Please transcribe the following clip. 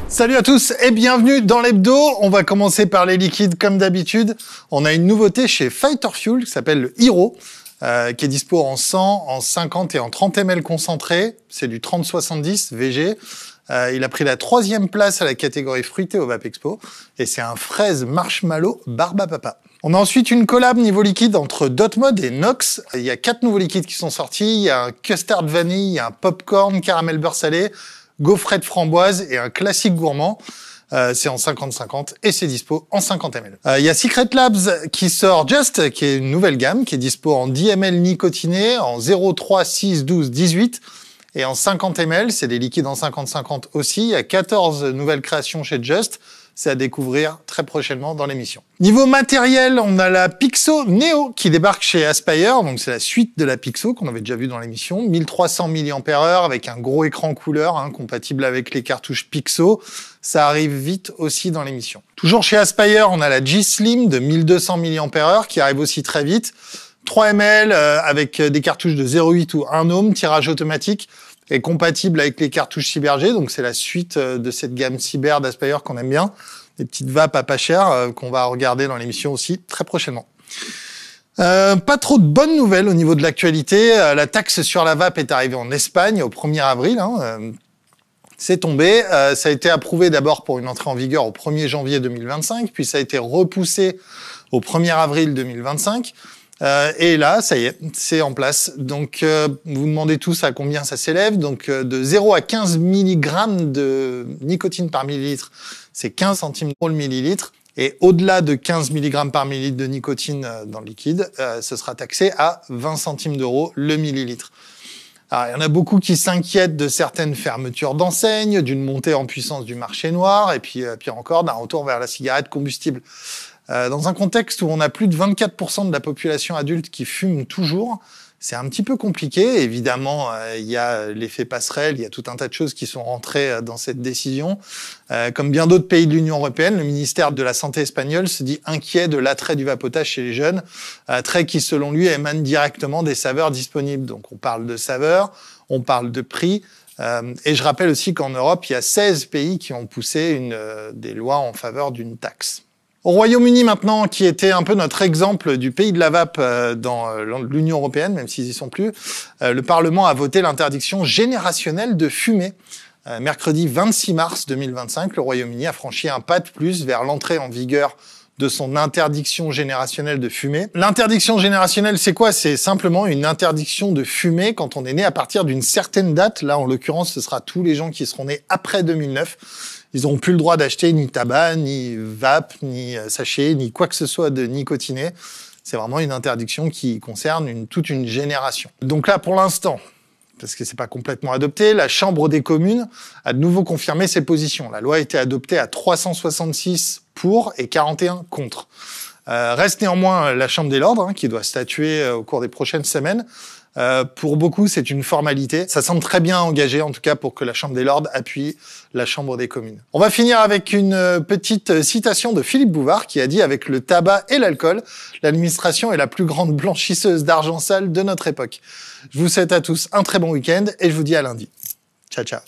Salut à tous et bienvenue dans l'hebdo. On va commencer par les liquides comme d'habitude. On a une nouveauté chez Fighter Fuel qui s'appelle le Hero, qui est dispo en 100, en 50 et en 30 ml concentré. C'est du 30-70 VG. Il a pris la 3e place à la catégorie fruité au Vape Expo et c'est un fraise marshmallow Barbapapa. On a ensuite une collab niveau liquide entre Dotmod et Nox. Il y a 4 nouveaux liquides qui sont sortis. Il y a un custard vanille, il y a un popcorn caramel beurre salé, gaufrette framboise et un classique gourmand. C'est en 50-50 et c'est dispo en 50 ml. Il y a Secret Labs qui sort Just, qui est une nouvelle gamme, qui est dispo en 10 ml nicotiné, en 0, 3, 6, 12, 18 et en 50 ml. C'est des liquides en 50-50 aussi. Il y a 14 nouvelles créations chez Just. C'est à découvrir très prochainement dans l'émission. Niveau matériel, on a la Pixo Neo qui débarque chez Aspire. Donc c'est la suite de la Pixo qu'on avait déjà vu dans l'émission. 1300 mAh avec un gros écran couleur, compatible avec les cartouches Pixo. Ça arrive vite aussi dans l'émission. Toujours chez Aspire, on a la G-Slim de 1200 mAh qui arrive aussi très vite. 3 ml avec des cartouches de 0,8 ou 1 ohm, tirage automatique. Est compatible avec les cartouches CyberG, donc c'est la suite de cette gamme cyber d'Aspire qu'on aime bien. Des petites vapes à pas cher qu'on va regarder dans l'émission aussi très prochainement. Pas trop de bonnes nouvelles au niveau de l'actualité. La taxe sur la vape est arrivée en Espagne au 1er avril. C'est tombé. Ça a été approuvé d'abord pour une entrée en vigueur au 1er janvier 2025, puis ça a été repoussé au 1er avril 2025. Et là, ça y est, c'est en place. Donc, vous demandez tous à combien ça s'élève. Donc, de 0 à 15 mg de nicotine par millilitre, c'est 15 centimes d'euros le millilitre. Et au-delà de 15 mg par millilitre de nicotine dans le liquide, ce sera taxé à 20 centimes d'euros le millilitre. Alors, il y en a beaucoup qui s'inquiètent de certaines fermetures d'enseignes, d'une montée en puissance du marché noir, et puis, pire encore, d'un retour vers la cigarette combustible. Dans un contexte où on a plus de 24% de la population adulte qui fume toujours, c'est un petit peu compliqué. Évidemment, il y a l'effet passerelle, il y a tout un tas de choses qui sont rentrées dans cette décision. Comme bien d'autres pays de l'Union européenne, le ministère de la Santé espagnol se dit inquiet de l'attrait du vapotage chez les jeunes, attrait qui, selon lui, émane directement des saveurs disponibles. Donc, on parle de saveurs, on parle de prix. Et je rappelle aussi qu'en Europe, il y a 16 pays qui ont poussé des lois en faveur d'une taxe. Au Royaume-Uni maintenant, qui était un peu notre exemple du pays de la vape dans l'Union européenne, même s'ils y sont plus, le Parlement a voté l'interdiction générationnelle de fumer. Mercredi 26 mars 2025, le Royaume-Uni a franchi un pas de plus vers l'entrée en vigueur de son interdiction générationnelle de fumer. L'interdiction générationnelle, c'est quoi? C'est simplement une interdiction de fumer quand on est né à partir d'une certaine date. Là, en l'occurrence, ce sera tous les gens qui seront nés après 2009. Ils n'auront plus le droit d'acheter ni tabac, ni vape, ni sachet, ni quoi que ce soit de nicotiné. C'est vraiment une interdiction qui concerne toute une génération. Donc là, pour l'instant, parce que c'est pas complètement adopté, la Chambre des communes a de nouveau confirmé ses positions. La loi a été adoptée à 366 pour et 41 contre. Reste néanmoins la Chambre des Lords, qui doit statuer au cours des prochaines semaines. Pour beaucoup, c'est une formalité. Ça semble très bien engagé, en tout cas, pour que la Chambre des Lords appuie la Chambre des communes. On va finir avec une petite citation de Philippe Bouvard qui a dit « Avec le tabac et l'alcool, l'administration est la plus grande blanchisseuse d'argent sale de notre époque ». Je vous souhaite à tous un très bon week-end et je vous dis à lundi. Ciao, ciao.